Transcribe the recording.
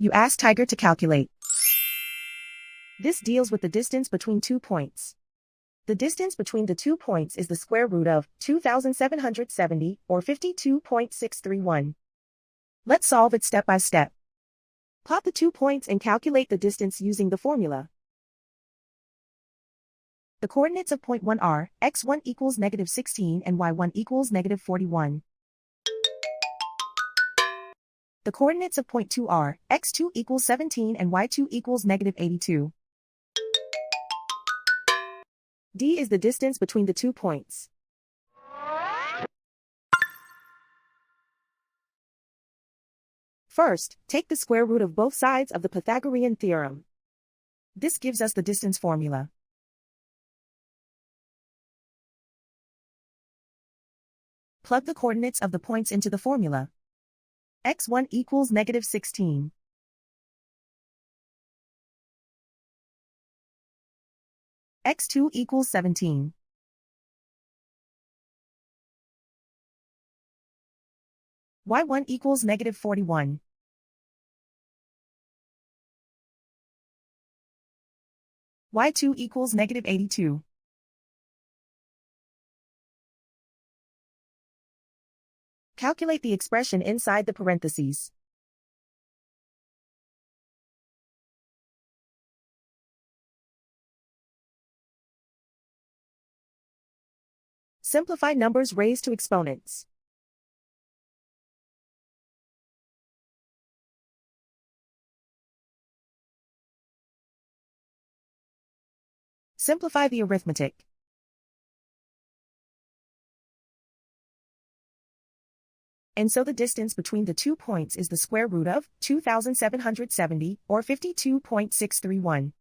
You ask Tiger to calculate. This deals with the distance between 2 points. The distance between the 2 points is the square root of 2,770, or 52.631. Let's solve it step by step. Plot the 2 points and calculate the distance using the formula. The coordinates of point 1 are x1 equals -16 and y1 equals -41. The coordinates of point 2 are x2 equals 17 and y2 equals -82. D is the distance between the 2 points. First, take the square root of both sides of the Pythagorean theorem. This gives us the distance formula. Plug the coordinates of the points into the formula. x1 equals -16. x2 equals 17. y1 equals -41. y2 equals -82. Calculate the expression inside the parentheses. Simplify numbers raised to exponents. Simplify the arithmetic. And so the distance between the 2 points is the square root of 2,770, or 52.631.